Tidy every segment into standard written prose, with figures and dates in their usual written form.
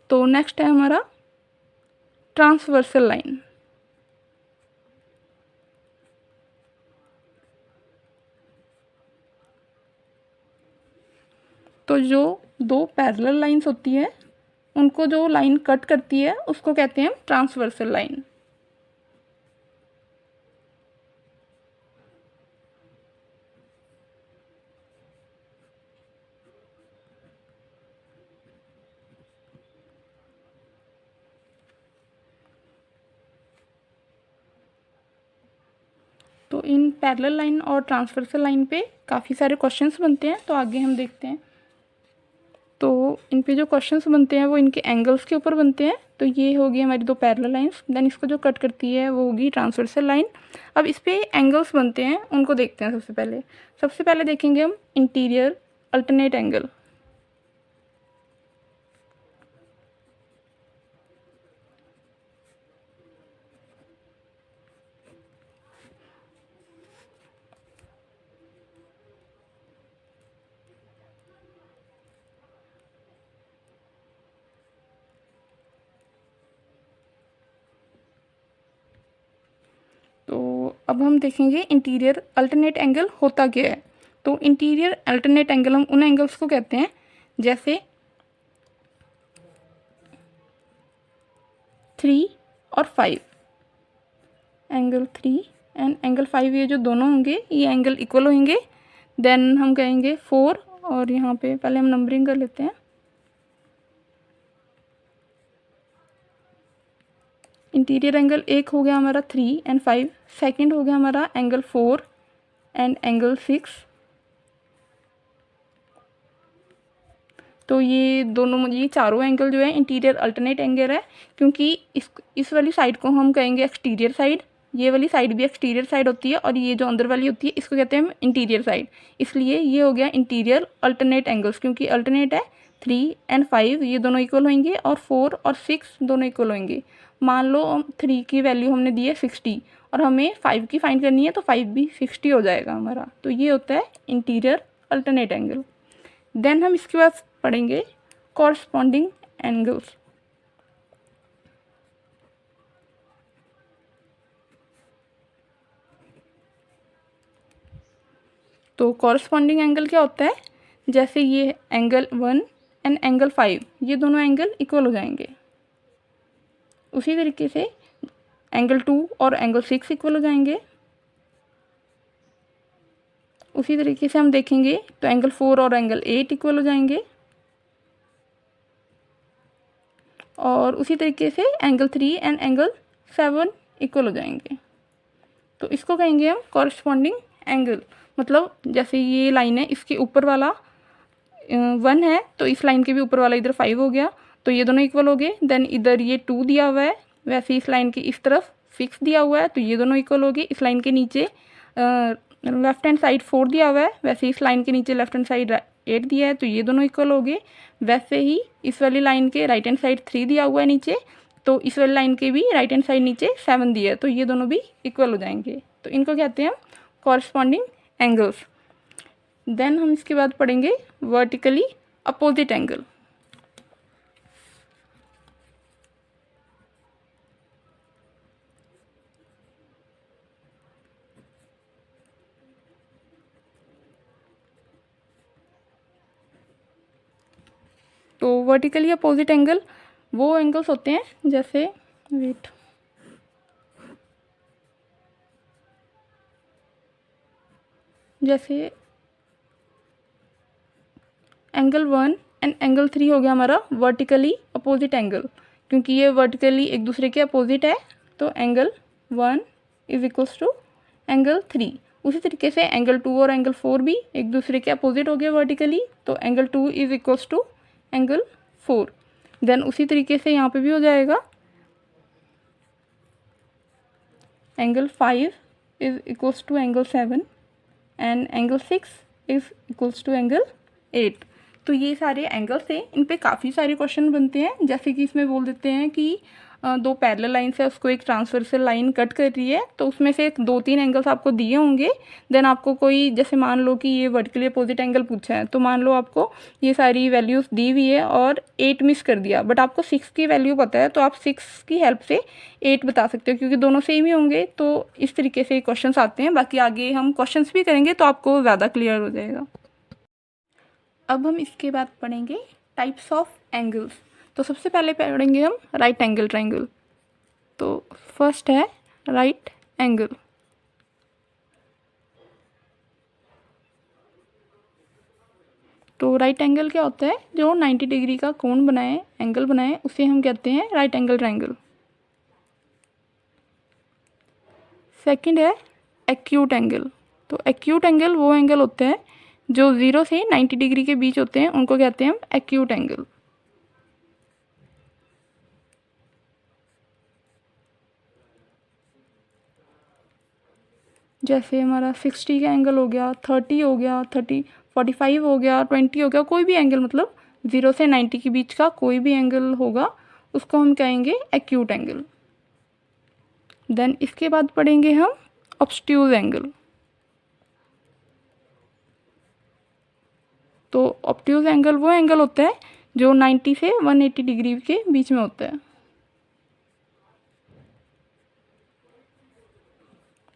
तो नेक्स्ट है हमारा ट्रांसवर्सल लाइन। तो जो दो पैरेलल लाइंस होती है उनको जो लाइन कट करती है उसको कहते हैं ट्रांसवर्सल लाइन। तो इन पैरेलल लाइन और ट्रांसवर्सल लाइन पे काफ़ी सारे क्वेश्चंस बनते हैं, तो आगे हम देखते हैं। तो इन पे जो क्वेश्चंस बनते हैं वो इनके एंगल्स के ऊपर बनते हैं। तो ये होगी हमारी दो पैरेलल लाइंस, देन इसको जो कट करती है वो होगी ट्रांसवर्सल लाइन। अब इस पे एंगल्स बनते हैं, उनको देखते हैं। सबसे पहले देखेंगे हम इंटीरियर अल्टरनेट एंगल। तो अब हम देखेंगे इंटीरियर अल्टरनेट एंगल होता क्या है। तो इंटीरियर अल्टरनेट एंगल हम उन एंगल्स को कहते हैं जैसे 3 और 5। एंगल 3 एंड एंगल 5 ये जो दोनों होंगे ये एंगल इक्वल होंगे। देन हम कहेंगे 4, और यहाँ पे पहले हम नंबरिंग कर लेते हैं। इंटीरियर एंगल एक हो गया हमारा 3 एंड 5, सेकंड हो गया हमारा एंगल 4 एंड एंगल 6। तो ये दोनों, ये चारों एंगल जो है इंटीरियर अल्टरनेट एंगल है, क्योंकि इस वाली साइड को हम कहेंगे एक्सटीरियर साइड, ये वाली साइड भी एक्सटीरियर साइड होती है, और ये जो अंदर वाली होती है इसको कहते हैं हम इंटीरियर साइड। इसलिए ये हो गया इंटीरियर अल्टरनेट एंगल्स, क्योंकि अल्टरनेट है 3 एंड 5 ये दोनों इक्वल होंगे, और 4 और 6 दोनों इक्वल होंगे। मान लो 3 की वैल्यू हमने दी है 60 और हमें 5 की फाइंड करनी है, तो 5 भी 60 हो जाएगा हमारा। तो ये होता है इंटीरियर अल्टरनेट एंगल। देन हम इसके बाद पढ़ेंगे कॉरस्पॉन्डिंग एंगल्स। तो कॉरस्पॉन्डिंग एंगल क्या होता है, जैसे ये एंगल 1 एंड एंगल 5 ये दोनों एंगल इक्वल हो जाएंगे। उसी तरीके से एंगल 2 और एंगल 6 इक्वल हो जाएंगे। उसी तरीके से हम देखेंगे तो एंगल 4 और एंगल 8 इक्वल हो जाएंगे। और उसी तरीके से एंगल 3 एंड एंगल 7 इक्वल हो जाएंगे। तो इसको कहेंगे हम कॉरस्पॉन्डिंग एंगल। मतलब जैसे ये लाइन है, इसके ऊपर वाला 1 है, तो इस लाइन के भी ऊपर वाला इधर 5 हो गया, तो ये दोनों इक्वल हो गए। देन इधर ये 2 दिया हुआ है, वैसे इस लाइन के इस तरफ 6 दिया हुआ है, तो ये दोनों इक्वल हो गए। इस लाइन के नीचे लेफ्ट हैंड साइड 4 दिया हुआ है, वैसे इस लाइन के नीचे लेफ्ट हैंड साइड 8 दिया है, तो ये दोनों इक्वल हो गए। वैसे ही इस वाली लाइन के राइट हैंड साइड 3 दिया हुआ है नीचे, तो इस वाली लाइन के भी राइट हैंड साइड नीचे 7 दिया है, तो ये दोनों भी इक्वल हो जाएंगे। तो इनको कहते हैं हम कॉरस्पॉन्डिंग एंगल्स। देन हम इसके बाद पढ़ेंगे वर्टिकली अपोजिट एंगल। तो वर्टिकली अपोजिट एंगल वो एंगल्स होते हैं जैसे जैसे एंगल 1 एंड एंगल 3 हो गया हमारा वर्टिकली अपोजिट एंगल, क्योंकि ये वर्टिकली एक दूसरे के अपोजिट है, तो angle 1 is equals to angle 3। उसी तरीके से एंगल 2 और एंगल 4 भी एक दूसरे के अपोजिट हो गए वर्टिकली, तो angle 2 is equals to angle 4। Then उसी तरीके से यहाँ पे भी हो जाएगा, angle 5 is equals to angle 7 and angle 6 is equals to angle 8। तो ये सारे एंगल्स हैं, इन पे काफ़ी सारे क्वेश्चन बनते हैं। जैसे कि इसमें बोल देते हैं कि दो पैरेलल लाइन से उसको एक ट्रांसवर्सल लाइन कट कर रही है, तो उसमें से 2-3 एंगल्स आपको दिए होंगे। देन आपको कोई, जैसे मान लो कि ये वर्टिकली अपोजिट एंगल पूछा है, तो मान लो आपको ये सारी वैल्यूज़ दी हुई है और 8 मिस कर दिया, बट आपको 6 की वैल्यू पता है, तो आप 6 की हेल्प से 8 बता सकते हो, क्योंकि दोनों सेम ही होंगे। तो इस तरीके से क्वेश्चंस आते हैं। बाकी आगे हम क्वेश्चंस भी करेंगे तो आपको ज़्यादा क्लियर हो जाएगा। अब हम इसके बाद पढ़ेंगे टाइप्स ऑफ एंगल्स। तो सबसे पहले पढ़ेंगे हम राइट एंगल ट्रायंगल। तो फर्स्ट है राइट एंगल। तो राइट एंगल क्या होता है? जो 90 डिग्री का कोण बनाए, एंगल बनाए, उसे हम कहते हैं राइट एंगल ट्रायंगल। सेकंड है एक्यूट एंगल। तो एक्यूट एंगल वो एंगल होते हैं जो 0 से 90 डिग्री के बीच होते हैं, उनको कहते हैं हम एक्यूट एंगल। जैसे हमारा 60 का एंगल हो गया, 30 हो गया, 45 हो गया, 20 हो गया, कोई भी एंगल, मतलब 0 से 90 के बीच का कोई भी एंगल होगा, उसको हम कहेंगे एक्यूट एंगल। देन इसके बाद पढ़ेंगे हम ऑब्स्ट्यूज एंगल। तो ऑब्ट्यूज एंगल वो एंगल होता है जो 90 से 180 डिग्री के बीच में होता है।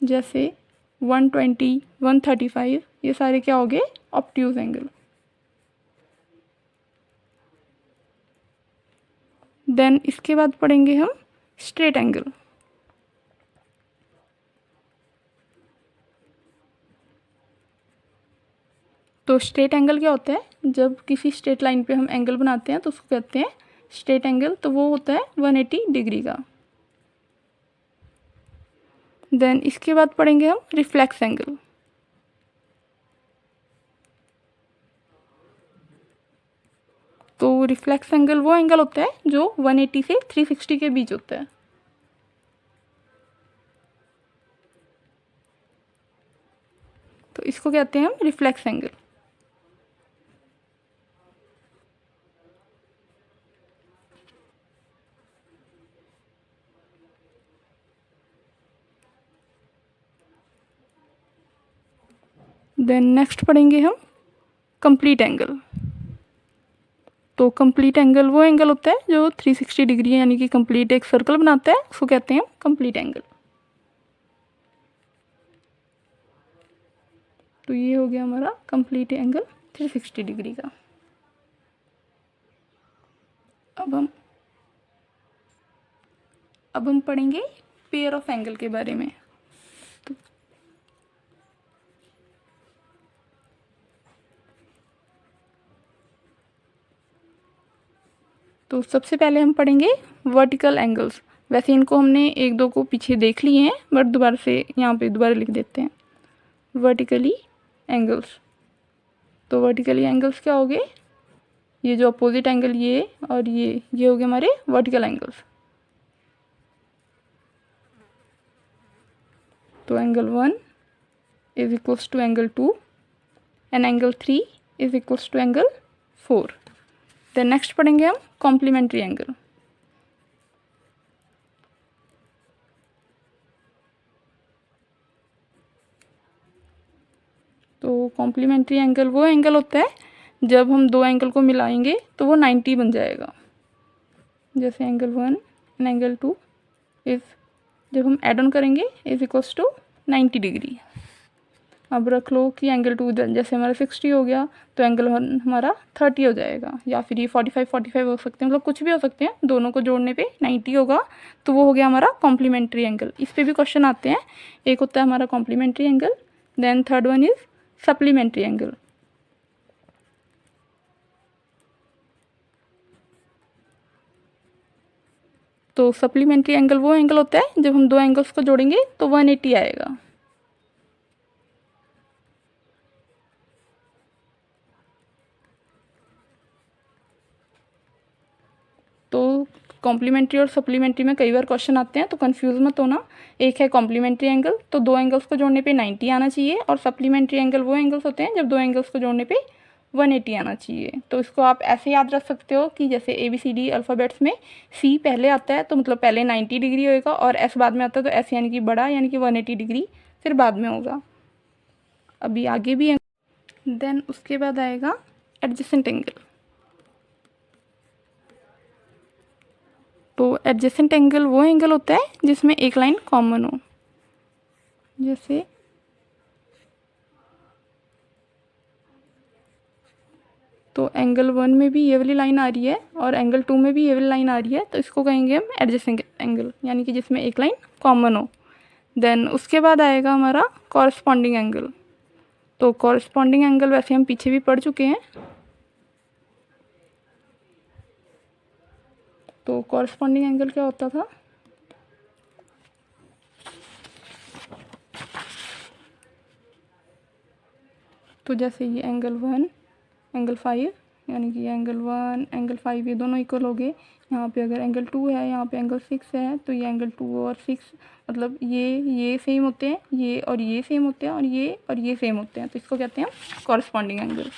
जैसे 120, 135, ये सारे क्या हो गए? Obtuse angle. देन इसके बाद पढ़ेंगे हम स्ट्रेट एंगल। तो स्ट्रेट एंगल क्या होता है? जब किसी स्ट्रेट लाइन पे हम एंगल बनाते हैं तो उसको कहते हैं स्ट्रेट एंगल। तो वो होता है 180 डिग्री का। देन इसके बाद पढ़ेंगे हम रिफ्लेक्स एंगल। तो रिफ्लेक्स एंगल वो एंगल होता है जो 180 से 360 के बीच होता है। तो इसको कहते हैं हम रिफ्लेक्स एंगल। देन नेक्स्ट पढ़ेंगे हम कंप्लीट एंगल। तो कंप्लीट एंगल वो एंगल होता है जो 360 डिग्री यानी कि कंप्लीट एक सर्कल बनाता है, उसको कहते हैं हम कंप्लीट एंगल। तो ये हो गया हमारा कंप्लीट एंगल 360 डिग्री का। अब हम पढ़ेंगे पेयर ऑफ एंगल के बारे में। तो सबसे पहले हम पढ़ेंगे वर्टिकल एंगल्स। वैसे इनको हमने एक दो को पीछे देख लिए हैं, बट दोबारा से यहाँ पे दोबारा लिख देते हैं वर्टिकली एंगल्स। तो वर्टिकली एंगल्स क्या हो गए? ये जो अपोजिट एंगल ये और ये हो गए हमारे वर्टिकल एंगल्स। तो angle 1 is equals to angle 2 and angle 3 is equals to angle 4। Then next पढ़ेंगे हम कॉम्प्लीमेंट्री एंगल। तो कॉम्प्लीमेंट्री एंगल वो एंगल होता है जब हम दो एंगल को मिलाएंगे तो वो 90 बन जाएगा। जैसे एंगल 1 एंड एंगल 2 इज, जब हम एड ऑन करेंगे, इज इक्वल्स टू 90 डिग्री। अब रख लो कि एंगल 2 जैसे हमारा 60 हो गया, तो एंगल 1 हमारा 30 हो जाएगा, या फिर ये 45 हो सकते हैं, मतलब कुछ भी हो सकते हैं। दोनों को जोड़ने पे 90 होगा, तो वो हो गया हमारा कॉम्प्लीमेंट्री एंगल। इस पे भी क्वेश्चन आते हैं। एक होता है हमारा complementary angle, then third one is supplementary angle. तो सप्लीमेंट्री एंगल वो एंगल होता है जब हम दो एंगल्स को जोड़ेंगे तो 180 आएगा। तो कॉम्प्लीमेंट्री और सप्लीमेंट्री में कई बार क्वेश्चन आते हैं, तो कंफ्यूज मत होना। एक है कॉम्प्लीमेंट्री एंगल, तो दो एंगल्स को जोड़ने पे 90 आना चाहिए, और सप्लीमेंट्री एंगल वो एंगल्स होते हैं जब दो एंगल्स को जोड़ने पे 180 आना चाहिए। तो इसको आप ऐसे याद रख सकते हो कि जैसे ABCD अल्फ़ाबेट्स में C पहले आता है तो मतलब पहले 90 डिग्री होएगा, और S बाद में आता है तो S यानी कि बड़ा, यानी कि 180 डिग्री फिर बाद में होगा। अभी आगे भी है। देन उसके बाद आएगा एडजेसेंट एंगल। तो एडजेसेंट एंगल वो एंगल होता है जिसमें एक लाइन कॉमन हो। जैसे तो एंगल 1 में भी ये वाली लाइन आ रही है और एंगल 2 में भी ये वाली लाइन आ रही है, तो इसको कहेंगे हम एडजेसेंट एंगल, यानी कि जिसमें एक लाइन कॉमन हो। देन उसके बाद आएगा हमारा कॉरस्पॉन्डिंग एंगल। तो कॉरस्पॉन्डिंग एंगल वैसे हम पीछे भी पढ़ चुके हैं। तो कॉरस्पॉन्डिंग एंगल क्या होता था? तो जैसे ये एंगल 1 एंगल 5, यानी कि एंगल 1 एंगल 5 ये दोनों इक्वल हो गए। यहाँ पे अगर एंगल 2 है, यहाँ पे एंगल 6 है, तो ये एंगल 2 और 6 मतलब ये सेम होते हैं, ये और ये सेम होते हैं, और ये सेम होते हैं, तो इसको कहते हैं कॉरस्पॉन्डिंग एंगल।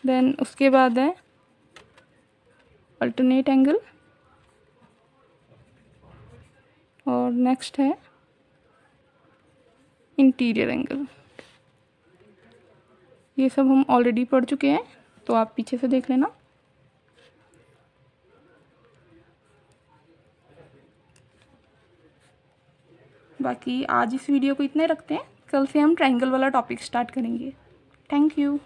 देन उसके बाद है अल्टरनेट एंगल, और नेक्स्ट है इंटीरियर एंगल। ये सब हम ऑलरेडी पढ़ चुके हैं, तो आप पीछे से देख लेना। बाकी आज इस वीडियो को इतने रखते हैं, कल से हम ट्रायंगल वाला टॉपिक स्टार्ट करेंगे। Thank you.